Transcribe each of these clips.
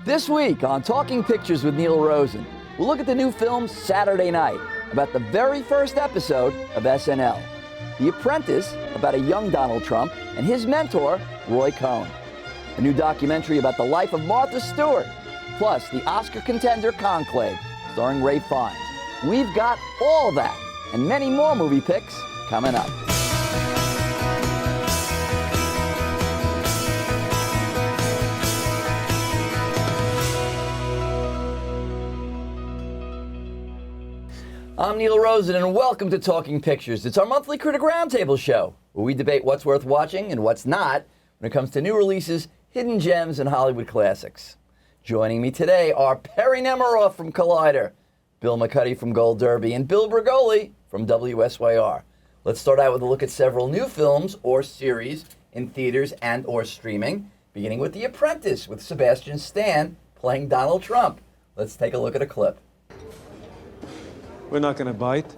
This week on Talking Pictures with Neil Rosen, we'll look at the new film Saturday Night, about the very first episode of SNL. The Apprentice, about a young Donald Trump and his mentor, Roy Cohn. A new documentary about the life of Martha Stewart, plus the Oscar contender Conclave, starring Ray Fiennes. We've got all that and many more movie picks coming up. I'm Neil Rosen, and welcome to Talking Pictures. It's our monthly Critic Roundtable show, where we debate what's worth watching and what's not when it comes to new releases, hidden gems, and Hollywood classics. Joining me today are Perry Nemiroff from Collider, Bill McCuddy from Gold Derby, and Bill Bregoli from WSYR. Let's start out with a look at several new films or series in theaters and or streaming, beginning with The Apprentice with Sebastian Stan playing Donald Trump. Let's take a look at a clip. We're not going to bite.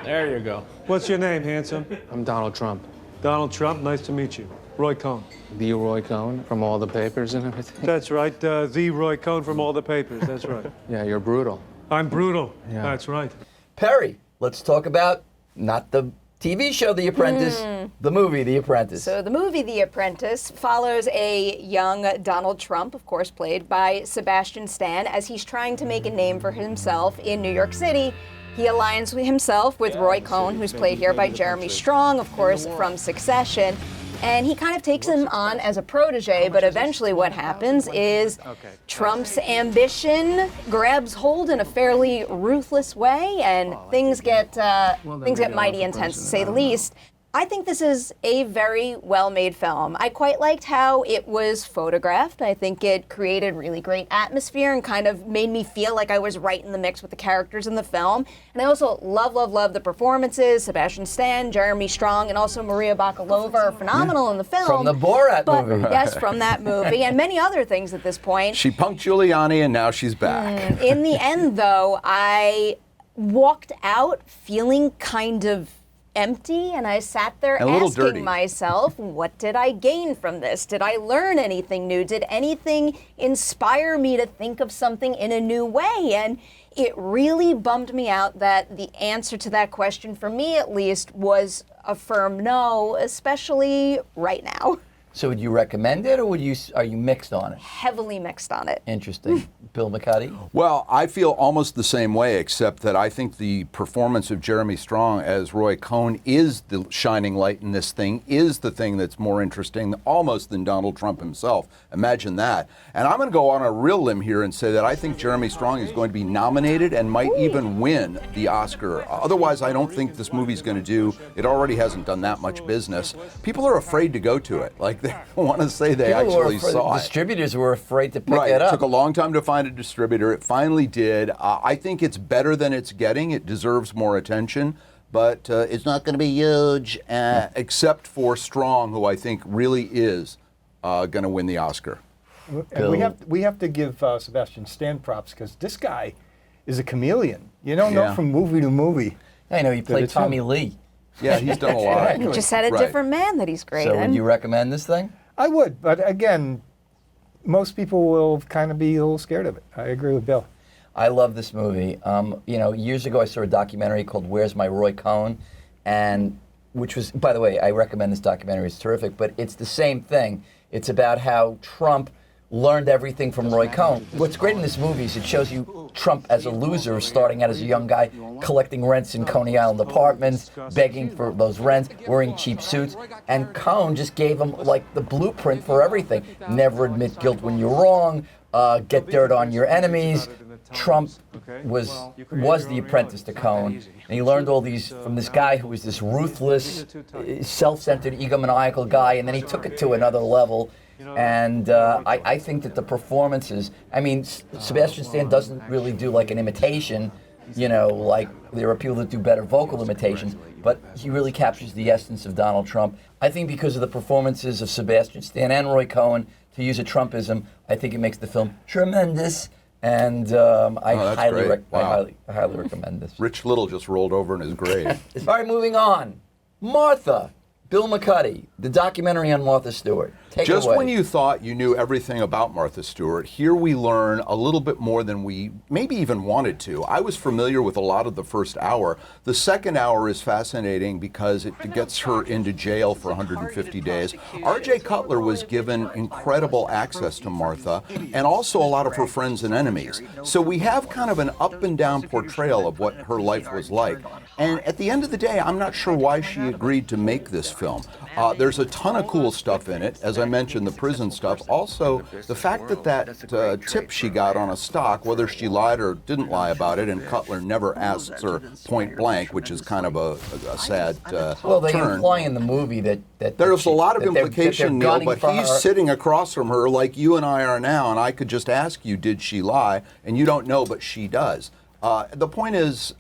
There you go. What's your name, handsome? I'm Donald Trump. Donald Trump, nice to meet you. Roy Cohn. The Roy Cohn from all the papers and everything. That's right, the Roy Cohn from all the papers, that's right. Yeah, you're brutal. I'm brutal, Yeah. That's right. Perry, let's talk about not the TV show The Apprentice, the movie The Apprentice. So the movie The Apprentice follows a young Donald Trump, of course played by Sebastian Stan, as he's trying to make a name for himself in New York City. He aligns himself with Roy Cohn, who's played here by Jeremy Strong, of course, from Succession. And he kind of takes him on as a protege, but eventually what happens is Trump's ambition grabs hold in a fairly ruthless way, and things get mighty intense, to say the least. I think this is a very well-made film. I quite liked how it was photographed. I think it created really great atmosphere and kind of made me feel like I was right in the mix with the characters in the film. And I also love the performances. Sebastian Stan, Jeremy Strong, and also Maria Bakalova are phenomenal in the film. From the Borat movie. Yes, from that movie, and many other things at this point. She punked Giuliani, and now she's back. In the end, though, I walked out feeling kind of empty, and I sat there asking myself, what did I gain from this? Did I learn anything new? Did anything inspire me to think of something in a new way? And it really bummed me out that the answer to that question, for me at least, was a firm no, especially right now. So would you recommend it, or are you mixed on it? Heavily mixed on it. Interesting. Bill McCuddy? Well, I feel almost the same way, except that I think the performance of Jeremy Strong as Roy Cohn is the shining light in this thing, is the thing that's more interesting almost than Donald Trump himself. Imagine that. And I'm going to go on a real limb here and say that I think Jeremy Strong is going to be nominated and might even win the Oscar. Otherwise, I don't think this movie's going to do. It already hasn't done that much business. People are afraid to go to it. Like, they want to say they actually saw it. Distributors were afraid to pick it up. It took a long time to find a distributor. It finally did. I think it's better than it's getting. It deserves more attention, but it's not going to be huge, except for Strong, who I think really is going to win the Oscar. And we have to give Sebastian Stan props, because this guy is a chameleon. You don't know from movie to movie. I know, he played Tommy Lee. Yeah, he's done a lot. He just had a different man that he's great So in. would you recommend this thing? I would, but again, most people will kind of be a little scared of it. I agree with Bill. I love this movie. Years ago I saw a documentary called Where's My Roy Cohn? And which was, by the way, I recommend this documentary. It's terrific, but it's the same thing. It's about how Trump learned everything from Roy Cohn. What's great in this movie is it shows you Trump as a loser, starting out as a young guy, collecting rents in Coney Island apartments, begging for those rents, wearing cheap suits, and Cohn just gave him like the blueprint for everything. Never admit guilt when you're wrong, get dirt on your enemies. Trump was the apprentice to Cohn, and he learned all these from this guy who was this ruthless, self-centered, egomaniacal guy, and then he took it to another level. And I think that the performances, Sebastian Stan doesn't really do like an imitation, like there are people that do better vocal imitations, but he really captures the essence of Donald Trump. I think because of the performances of Sebastian Stan and Roy Cohn, to use a Trumpism, I think it makes the film tremendous. And I highly recommend this. Rich Little just rolled over in his grave. All right, moving on. Martha, Bill McCuddy, the documentary on Martha Stewart. Take it Just away. when you thought you knew everything about Martha Stewart, here we learn a little bit more than we maybe even wanted to. I was familiar with a lot of the first hour. The second hour is fascinating because it gets her into jail for 150 days. R.J. Cutler was given incredible access to Martha and also a lot of her friends and enemies. So we have kind of an up and down portrayal of what her life was like. And at the end of the day, I'm not sure why she agreed to make this film. There's a ton of cool stuff in it. As I mentioned, the prison stuff. Also, the fact that tip she got on a stock, whether she lied or didn't lie about it, and Cutler never asks her point blank, which is kind of a sad well, they turn. imply in the movie that There's a lot of that they're implication, Neil, gunning but for he's her. sitting across from her like you and I are now, and I could just ask you, did she lie? And you don't know, but she does. The point is,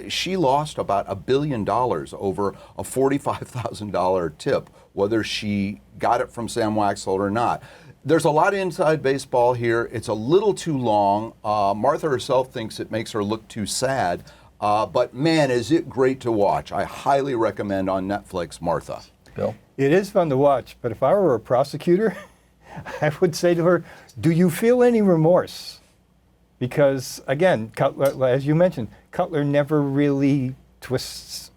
she lost about $1 billion over a $45,000 tip, whether she got it from Sam Waxel or not. There's a lot of inside baseball here. It's a little too long. Martha herself thinks it makes her look too sad. But man, is it great to watch. I highly recommend on Netflix, Martha. Bill? It is fun to watch, but if I were a prosecutor, I would say to her, do you feel any remorse? Because, again, Cutler, as you mentioned, Cutler never really twists,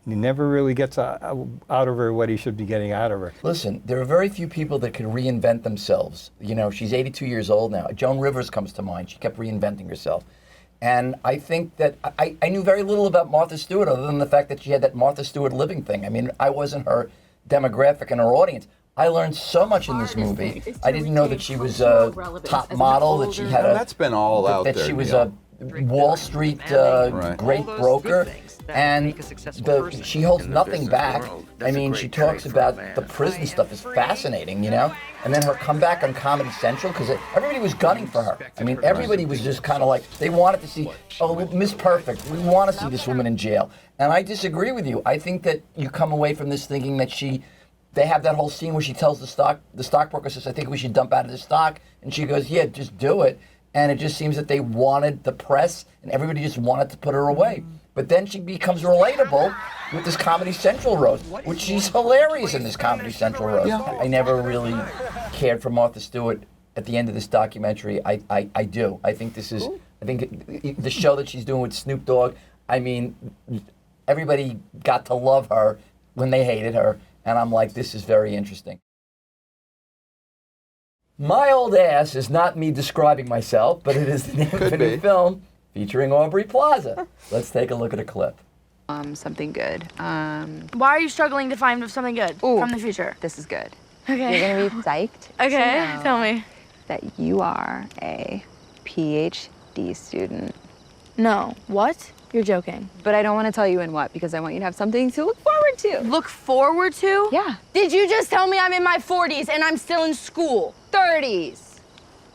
he never really gets out of her what he should be getting out of her. Listen, there are very few people that can reinvent themselves. You know, she's 82 years old now. Joan Rivers comes to mind. She kept reinventing herself. And I think that I knew very little about Martha Stewart other than the fact that she had that Martha Stewart living thing. I mean, I wasn't her demographic and her audience. I learned so much in this movie. I didn't know that she was a top model, that she had That's been all out that there. she was Neil. a Wall Street great broker, and she holds nothing back. I mean, she talks about the prison stuff is fascinating, you know? And then her comeback on Comedy Central, because everybody was gunning for her. I mean, everybody was just kind of like, they wanted to see, oh, Miss Perfect, we want to see this woman in jail. And I disagree with you. I think that you come away from this thinking that they have that whole scene where she tells the stockbroker says, I think we should dump out of this stock. And she goes, yeah, just do it. And it just seems that they wanted the press and everybody just wanted to put her away. But then she becomes relatable with this Comedy Central roast, which she's hilarious in this Comedy Central roast. Yeah. I never really cared for Martha Stewart at the end of this documentary. I do. I think this is, I think the show that she's doing with Snoop Dogg, I mean, everybody got to love her when they hated her. And I'm like, this is very interesting. My Old Ass is not me describing myself, but it is the name of a new film featuring Aubrey Plaza. Let's take a look at a clip. Something good. Why are you struggling to find something good from the future? This is good. Okay. You're gonna be psyched. Okay, tell me. That you are a PhD student. No. What? You're joking. But I don't want to tell you in what because I want you to have something to look forward to. Look forward to? Yeah. Did you just tell me I'm in my 40s and I'm still in school? 30s.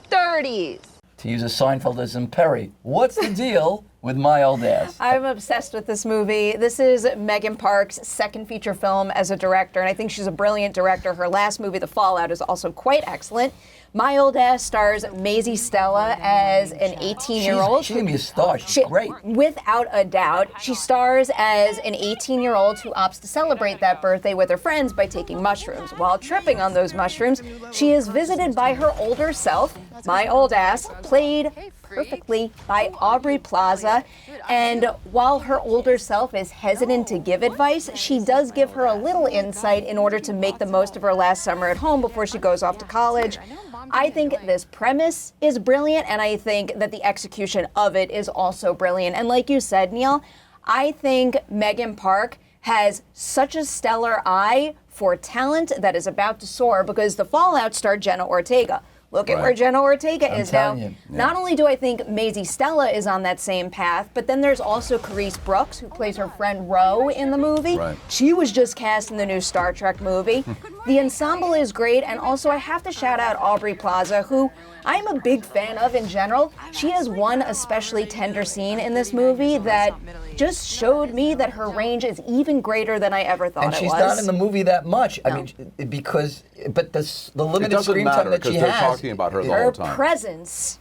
30s. To use a Seinfeldism, Perry, what's the deal with My Old Ass? I'm obsessed with this movie. This is Megan Park's second feature film as a director, and I think she's a brilliant director. Her last movie, The Fallout, is also quite excellent. My Old Ass stars Maisie Stella as an 18-year-old. She's gonna be a star. She's great. Without a doubt. She stars as an 18-year-old who opts to celebrate that birthday with her friends by taking mushrooms. While tripping on those mushrooms, she is visited by her older self, My Old Ass, played perfectly by Aubrey Plaza. And while her older self is hesitant to give advice, she does give her a little insight in order to make the most of her last summer at home before she goes off to college. I think this premise is brilliant, and I think that the execution of it is also brilliant. And like you said, Neil, I think Megan Park has such a stellar eye for talent that is about to soar because The Fallout starred Jenna Ortega. Look at where Jenna Ortega is now. Not only do I think Maisie Stella is on that same path, but then there's also Carice Brooks, who plays her friend Ro in the movie. Right. She was just cast in the new Star Trek movie. The ensemble is great, and also I have to shout out Aubrey Plaza, who I'm a big fan of in general. She has one especially tender scene in this movie that just showed me that her range is even greater than I ever thought And it she's was. not in the movie that much. I No. mean, but the limited doesn't screen time matter, that she 'cause they're has. talking about her the Her whole time. presence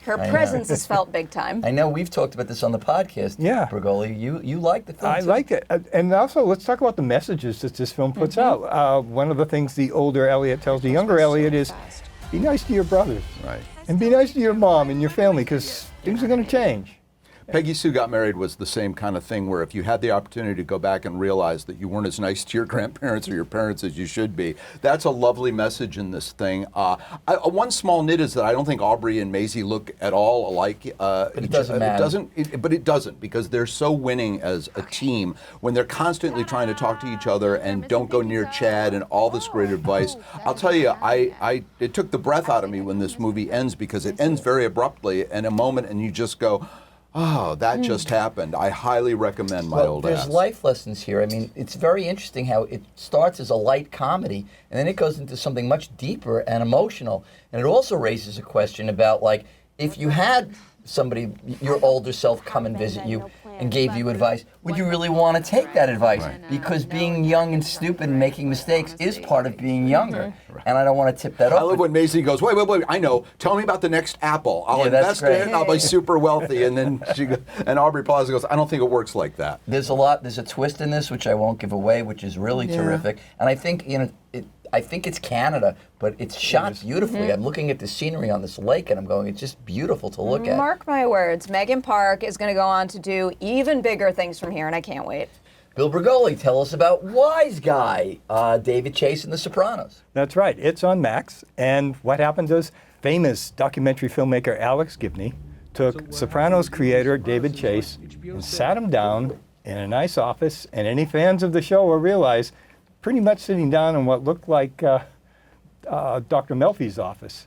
is felt big time. I know we've talked about this on the podcast. Yeah. Bregoli, you like the film I too. liked it. And also, let's talk about the messages that this film puts out. One of the things the older Elliot tells the younger Elliot is, be nice to your brothers. Right. And be nice to your mom and your family, because things are going to change. Peggy Sue Got Married was the same kind of thing where if you had the opportunity to go back and realize that you weren't as nice to your grandparents or your parents as you should be, that's a lovely message in this thing. One small nit is that I don't think Aubrey and Maisie look at all alike. But it doesn't matter. But it doesn't, because they're so winning as a team when they're constantly trying to talk to each other and don't go near Chad and all this great advice. I'll tell you, it took the breath out of me when this movie ends, because it ends very abruptly in a moment and you just go, oh, that just happened. I highly recommend My Old There's Ass. life lessons here. I mean, it's very interesting how it starts as a light comedy, and then it goes into something much deeper and emotional. And it also raises a question about, like, if you had somebody, your older self, come and visit you and gave you advice, would you really want to take that advice? Because being young and stupid and making mistakes is part of being younger. And I don't want to tip that I off. love when Maisie goes, wait, I know. Tell me about the next Apple. I'll Yeah, that's invest in it. great. I'll be super wealthy. And then and Aubrey Plaza goes, I don't think it works like that. There's a twist in this, which I won't give away, which is really terrific. And I think, I think it's Canada, but it's shot beautifully. I'm looking at the scenery on this lake, and I'm going, it's just beautiful to look at. Mark my words, Megan Park is going to go on to do even bigger things from here, and I can't wait. Bill Bregoli, tell us about Wise Guy, David Chase in The Sopranos. That's right. It's on Max. And what happened is famous documentary filmmaker Alex Gibney took Sopranos creator David Chase and sat him down in a nice office. And any fans of the show will realize pretty much sitting down in what looked like Dr. Melfi's office.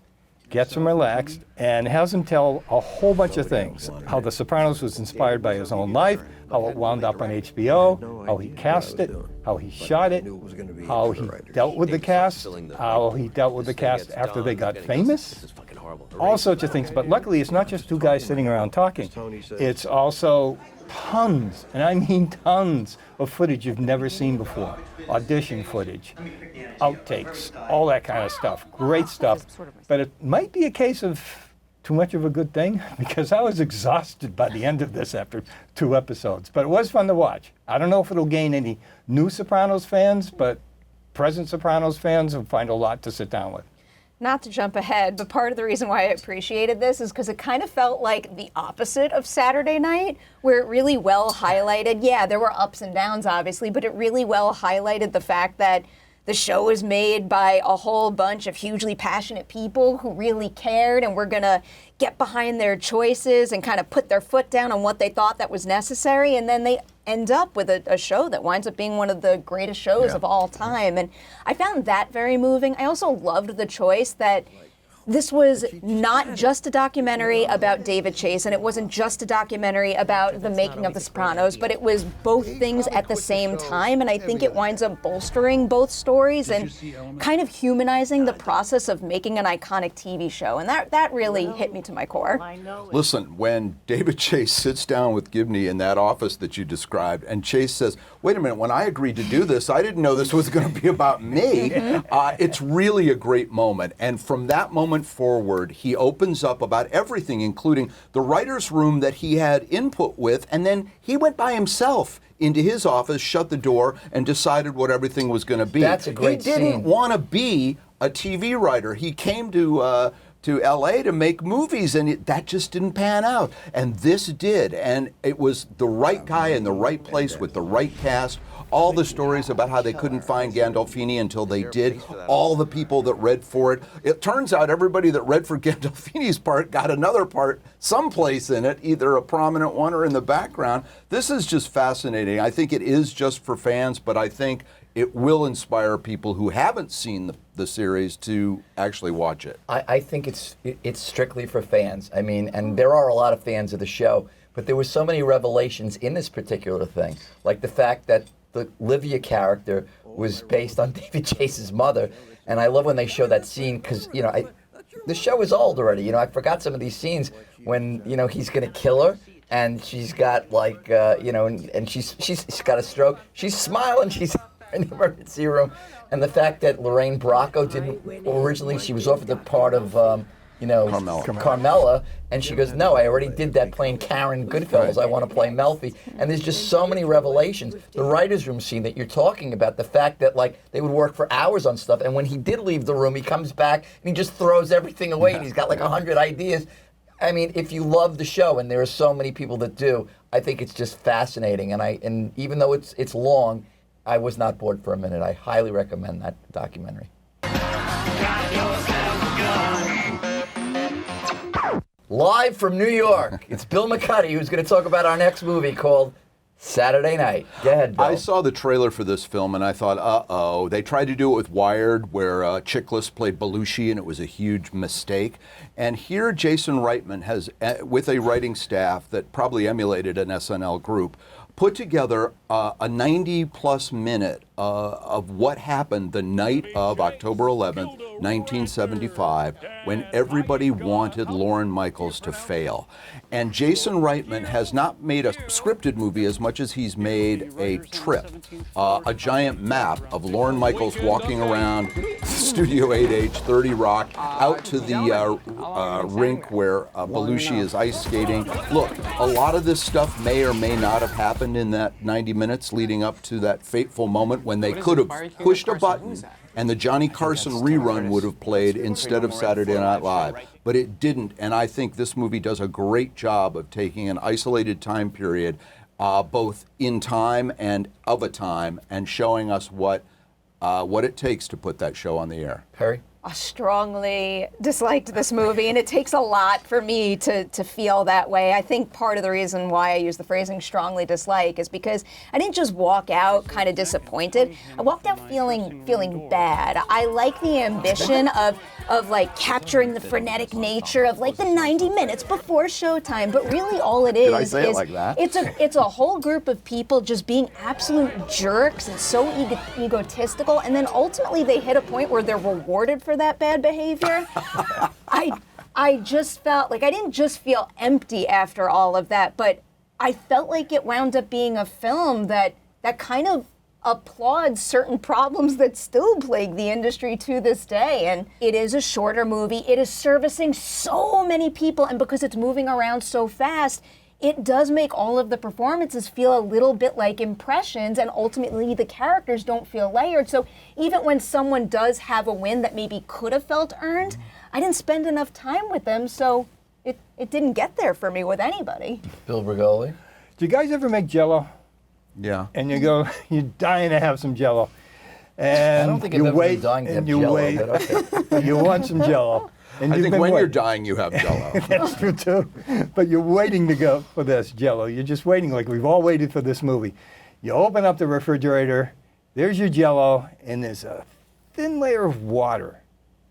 Gets him relaxed and has him tell a whole bunch of things. How The Sopranos was inspired by his own life, how it wound up on HBO, how he cast it, how he shot it, how he dealt with the cast, how he dealt with the cast after they got famous, all sorts of things. But luckily, it's not just two guys sitting around talking. It's also tons, and I mean tons, of footage you've never seen before. Audition footage, outtakes, all that kind of stuff. Great stuff. But it might be a case of too much of a good thing, because I was exhausted by the end of this after 2 episodes. But it was fun to watch. I don't know if it'll gain any new Sopranos fans, but present Sopranos fans will find a lot to sit down with. Not to jump ahead, but part of the reason why I appreciated this is because it kind of felt like the opposite of Saturday Night, where it really well highlighted, yeah, there were ups and downs, obviously, but it really well highlighted the fact that the show was made by a whole bunch of hugely passionate people who really cared and were going to get behind their choices and kind of put their foot down on what they thought that was necessary. And then they end up with a show that winds up being one of the greatest shows of all time. And I found that very moving. I also loved the choice that this was not just a documentary about David Chase, and it wasn't just a documentary about the making of The Sopranos, but it was both things at the same time, and I think it winds up bolstering both stories and kind of humanizing the process of making an iconic TV show, and that really hit me to my core. Listen, when David Chase sits down with Gibney in that office that you described, and Chase says, wait a minute, when I agreed to do this, I didn't know this was going to be about me. It's really a great moment. And from that moment forward, he opens up about everything, including the writer's room that he had input with, and then he went by himself into his office, shut the door, and decided what everything was going to be. That's a great He didn't scene. want to be a TV writer. He came to LA to make movies, and that just didn't pan out. And this did, and it was the right guy in the right place with the right cast. All the stories about how they couldn't find Gandolfini until they did. All the people that read for it. It turns out everybody that read for Gandolfini's part got another part someplace in it, either a prominent one or in the background. This is just fascinating. I think it is just for fans, but I think it will inspire people who haven't seen the series to actually watch it. I think it's strictly for fans. I mean, and there are a lot of fans of the show, but there were so many revelations in this particular thing, like the fact that the Livia character was based on David Chase's mother, And I love when they show that scene because, the show is old already. I forgot some of these scenes when, he's going to kill her. And she's got and she's got a stroke. She's smiling. She's in the emergency room. And the fact that Lorraine Bracco didn't originally, she was offered the part of, Carmela. And she goes, no, I already did that playing Karen Goodfellas. I want to play Melfi. And there's just so many revelations. The writer's room scene that you're talking about, the fact that they would work for hours on stuff. And when he did leave the room, he comes back and he just throws everything away. And he's got 100 ideas. I mean, if you love the show, and there are so many people that do, I think it's just fascinating. And even though it's long, I was not bored for a minute. I highly recommend that documentary. Live from New York, it's Bill McCuddy who's going to talk about our next movie called Saturday Night. Go ahead, Bill. I saw the trailer for this film and I thought, uh-oh. They tried to do it with Wired, where Chiklis played Belushi, and it was a huge mistake. And here Jason Reitman has, with a writing staff that probably emulated an SNL group, put together a 90-plus minute of what happened the night of October 11th, 1975, when everybody wanted Lorne Michaels to fail. And Jason Reitman has not made a scripted movie as much as he's made a trip, a giant map of Lorne Michaels walking around Studio 8H, 30 Rock, out to the rink where Belushi is ice skating. Look, a lot of this stuff may or may not have happened in that 90 minutes leading up to that fateful moment when they could have pushed a button and the Johnny Carson rerun would have played instead of Saturday Night Live. But it didn't, and I think this movie does a great job of taking an isolated time period, both in time and of a time, and showing us what it takes to put that show on the air. Perry? I strongly disliked this movie, and it takes a lot for me to feel that way. I think part of the reason why I use the phrasing strongly dislike is because I didn't just walk out kind of disappointed. I walked out feeling bad. I like the ambition of capturing the frenetic nature of the 90 minutes before showtime, but really all it is Did I say it like that? it's a whole group of people just being absolute jerks and so egotistical, and then ultimately they hit a point where they're rewarded for that bad behavior. I just felt I didn't just feel empty after all of that, but I felt like it wound up being a film that kind of applauds certain problems that still plague the industry to this day. And it is a shorter movie. It is servicing so many people, and because it's moving around so fast, it does make all of the performances feel a little bit like impressions, and ultimately the characters don't feel layered. So even when someone does have a win that maybe could have felt earned, I didn't spend enough time with them, so it didn't get there for me with anybody. Bill Bregoli? Do you guys ever make Jell-O? Yeah. And you go, you're dying to have some Jell-O. And I don't think you I've ever wait, been dying to have and you Jell-O, wait. but okay. You want some Jell-O. And I you've think been when you're waiting. dying, you have Jell-O. That's true too. But you're waiting to go for this Jell-O. You're just waiting, like we've all waited for this movie. You open up the refrigerator, there's your Jell-O, and there's a thin layer of water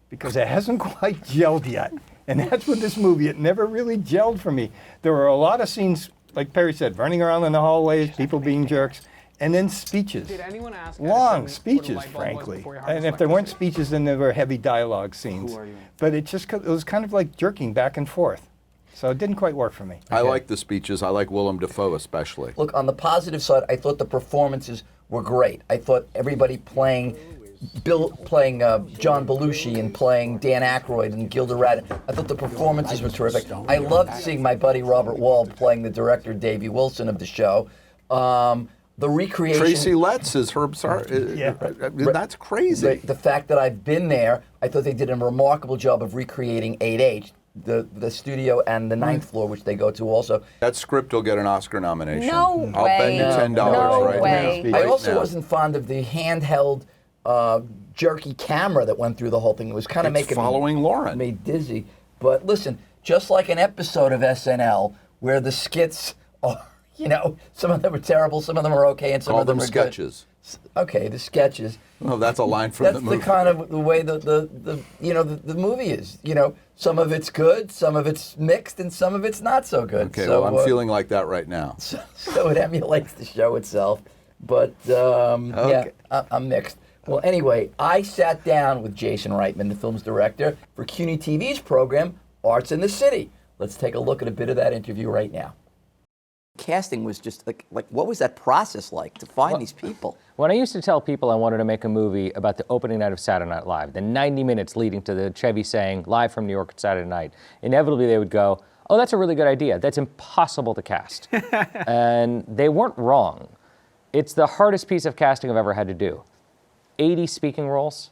because it hasn't quite gelled yet. And that's with this movie. It never really gelled for me. There were a lot of scenes, like Perry said, running around in the hallways, people being jerks, and then speeches. Did anyone ask Long Addison speeches, what a light bulb was frankly. before you And harvested if there my weren't question? speeches, then there were heavy dialogue scenes. Who are you? But it was kind of like jerking back and forth. So it didn't quite work for me. I like the speeches. I like Willem Dafoe especially. Look, on the positive side, I thought the performances were great. I thought everybody playing John Belushi and playing Dan Aykroyd and Gilda Radin, I thought the performances were terrific. I loved seeing my buddy Robert Wall playing the director Davey Wilson of the show. The recreation. Tracy Letts is Herb Sar. Yeah. That's crazy. The fact that I've been there, I thought they did a remarkable job of recreating 8H, the studio and the ninth floor, which they go to also. That script will get an Oscar nomination. No I'll way. bet you $10 No right way. now. I Right also now. wasn't fond of the handheld jerky camera that went through the whole thing. It was kind of It's making following Lauren. me dizzy. But listen, just like an episode of SNL where the skits are, some of them are terrible, some of them are okay, and some Call of them them are sketches. good. Okay, the sketches. Oh, that's a line from That's the movie. the kind of the way the movie is. Some of it's good, some of it's mixed, and some of it's not so good. Okay, so, well, I'm feeling like that right now. So it emulates the show itself, but yeah, I'm mixed. Well, anyway, I sat down with Jason Reitman, the film's director, for CUNY TV's program, Arts in the City. Let's take a look at a bit of that interview right now. Casting was just like what was that process like to find these people? When I used to tell people I wanted to make a movie about the opening night of Saturday Night Live, the 90 minutes leading to the Chevy saying, live from New York at Saturday night, inevitably they would go, oh, that's a really good idea. That's impossible to cast. And they weren't wrong. It's the hardest piece of casting I've ever had to do. 80 speaking roles,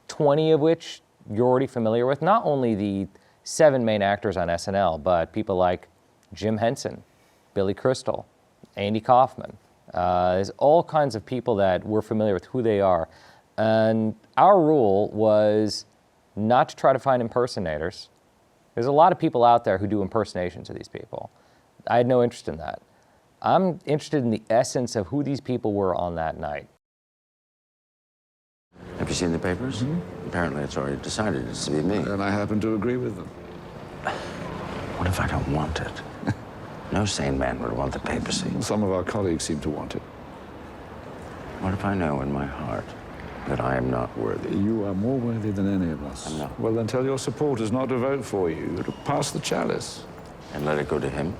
20 of which you're already familiar with. Not only the 7 main actors on SNL, but people like Jim Henson, Billy Crystal, Andy Kaufman. There's all kinds of people that we're familiar with who they are. And our rule was not to try to find impersonators. There's a lot of people out there who do impersonations of these people. I had no interest in that. I'm interested in the essence of who these people were on that night. Have you seen the papers? Mm-hmm. Apparently it's already decided it's to be me. And I happen to agree with them. What if I don't want it? No sane man would want the papacy. Some of our colleagues seem to want it. What if I know in my heart that I am not worthy? You are more worthy than any of us. I'm not. Well, then tell your supporters not to vote for you, to pass the chalice. And let it go to him?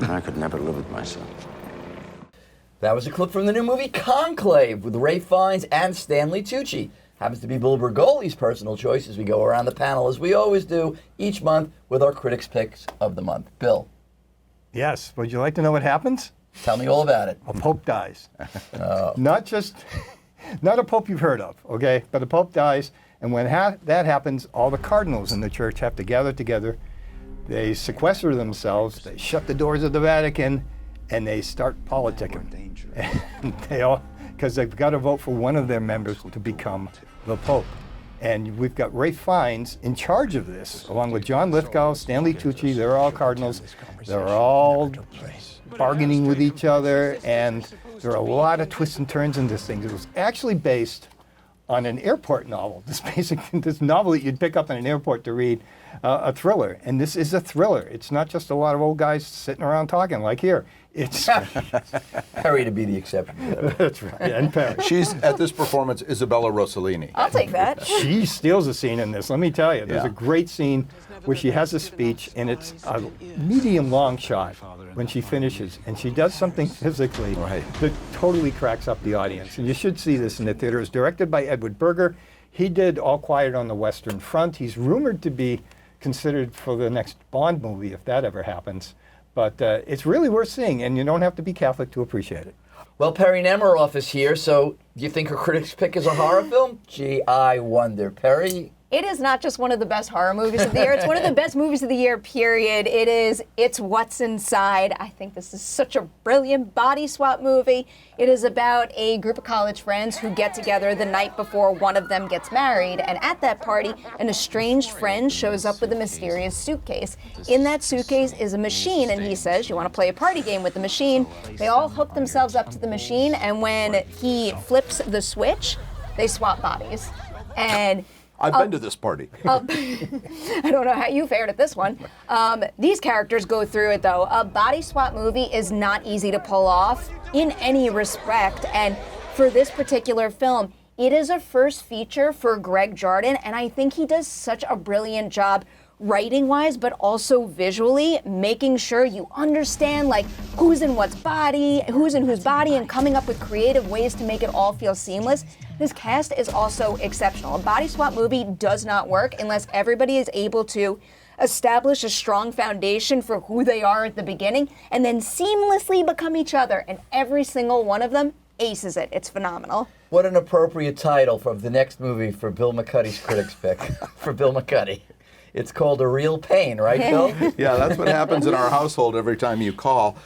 I could never live with myself. That was a clip from the new movie Conclave with Ray Fiennes and Stanley Tucci. Happens to be Bill Bregoli's personal choice as we go around the panel, as we always do each month with our critics' picks of the month. Bill. Yes. Would you like to know what happens? Tell me all about it. A pope dies. Not a pope you've heard of, okay? But a pope dies, and when that happens, all the cardinals in the church have to gather together. They sequester themselves. They shut the doors of the Vatican, and they start politicking. And they all, because they've got to vote for one of their members to become the pope. And we've got Ray Fiennes in charge of this, along with John Lithgow, Stanley Tucci. They're all cardinals. They're all bargaining with each other, and there are a lot of twists and turns in this thing. It was actually based on an airport novel, this novel that you'd pick up in an airport to read, a thriller. And this is a thriller. It's not just a lot of old guys sitting around talking like here. It's Perry to be the exception. That's right, and Perry. She's, at this performance, Isabella Rossellini. I'll take that. She steals a scene in this, let me tell you. There's Yeah. a great scene where she has a speech, and it's a medium-long shot when she finishes, and she does something physically that totally cracks up the audience. And you should see this in the theater. It's directed by Edward Berger. He did All Quiet on the Western Front. He's rumored to be considered for the next Bond movie, if that ever happens. But it's really worth seeing, and you don't have to be Catholic to appreciate it. Well, Perry Nemiroff is here, so do you think her critics' pick is a horror film? Gee, I wonder. Perry? It is not just one of the best horror movies of the year. It's one of the best movies of the year, period. It's What's Inside. I think this is such a brilliant body swap movie. It is about a group of college friends who get together the night before one of them gets married. And at that party, an estranged friend shows up with a mysterious suitcase. In that suitcase is a machine, and he says, you want to play a party game with the machine? They all hook themselves up to the machine, and when he flips the switch, they swap bodies. And I've been to this party. I don't know how you fared at this one. These characters go through it, though. A body swap movie is not easy to pull off in any respect. And for this particular film, it is a first feature for Greg Jardin, and I think he does such a brilliant job writing-wise, but also visually, making sure you understand like who's in whose body, and coming up with creative ways to make it all feel seamless. This cast is also exceptional. A body swap movie does not work unless everybody is able to establish a strong foundation for who they are at the beginning and then seamlessly become each other, and every single one of them aces it. It's phenomenal. What an appropriate title for the next movie for Bill McCuddy's critics' pick. For Bill McCuddy. It's called A Real Pain, right, Bill? Yeah, that's what happens in our household every time you call.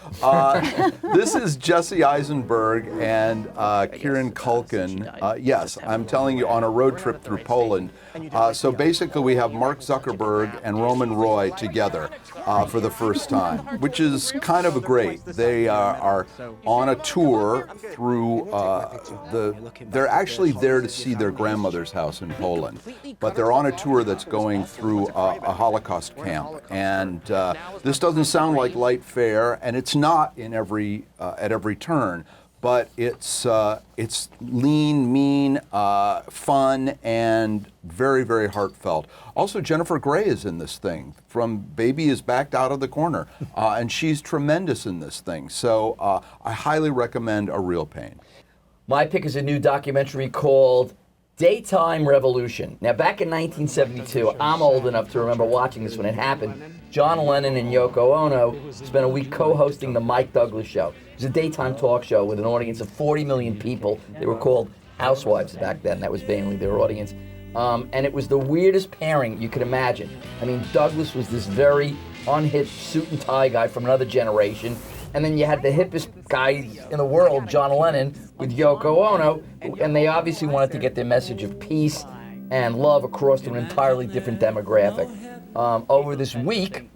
This is Jesse Eisenberg and Kieran Culkin. Yes, I'm telling you, on a road trip through Poland. So basically we have Mark Zuckerberg and Roman Roy together for the first time, which is kind of great. They are on a tour through they're actually there to see their grandmother's house in Poland, but they're on a tour that's going through a Holocaust camp. And this doesn't sound like light fare, and it's not in at every turn. but it's lean, mean, fun, and very, very heartfelt. Also, Jennifer Grey is in this thing. From Baby is backed out of the corner, and she's tremendous in this thing. So I highly recommend A Real Pain. My pick is a new documentary called Daytime Revolution. Now, back in 1972, I'm old enough to remember watching this when it happened. John Lennon and Yoko Ono spent a week co-hosting the Mike Douglas Show. It was a daytime talk show with an audience of 40 million people. They were called housewives back then. That was mainly their audience. And it was the weirdest pairing you could imagine. I mean, Douglas was this very unhip suit and tie guy from another generation. And then you had the hippest guy in the world, John Lennon, with Yoko Ono, and they obviously wanted to get their message of peace and love across to an entirely different demographic. Over this week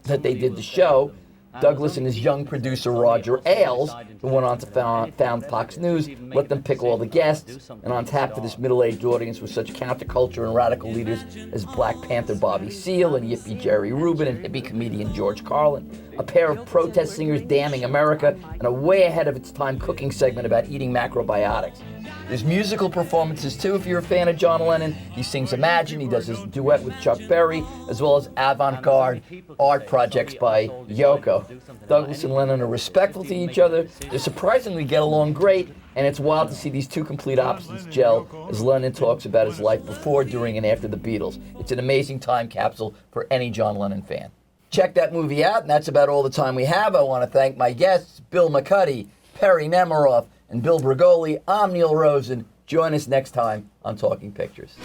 that they did the show, Douglas and his young producer Roger Ailes, who went on to found Fox News, let them pick all the guests, and on tap for this middle-aged audience with such counterculture and radical leaders as Black Panther Bobby Seale and Yippie Jerry Rubin and hippie comedian George Carlin, a pair of protest singers damning America, and a way ahead of its time cooking segment about eating macrobiotics. There's musical performances too if you're a fan of John Lennon. He sings Imagine, he does his duet with Chuck Berry, as well as avant-garde art projects by Yoko. Douglas and Lennon are respectful to each other, they surprisingly get along great, and it's wild to see these two complete opposites gel as Lennon talks about his life before, during, and after the Beatles. It's an amazing time capsule for any John Lennon fan. Check that movie out, and that's about all the time we have. I want to thank my guests, Bill McCuddy, Perry Nemiroff, and Bill Bregoli. I'm Neil Rosen. Join us next time on Talking Pictures.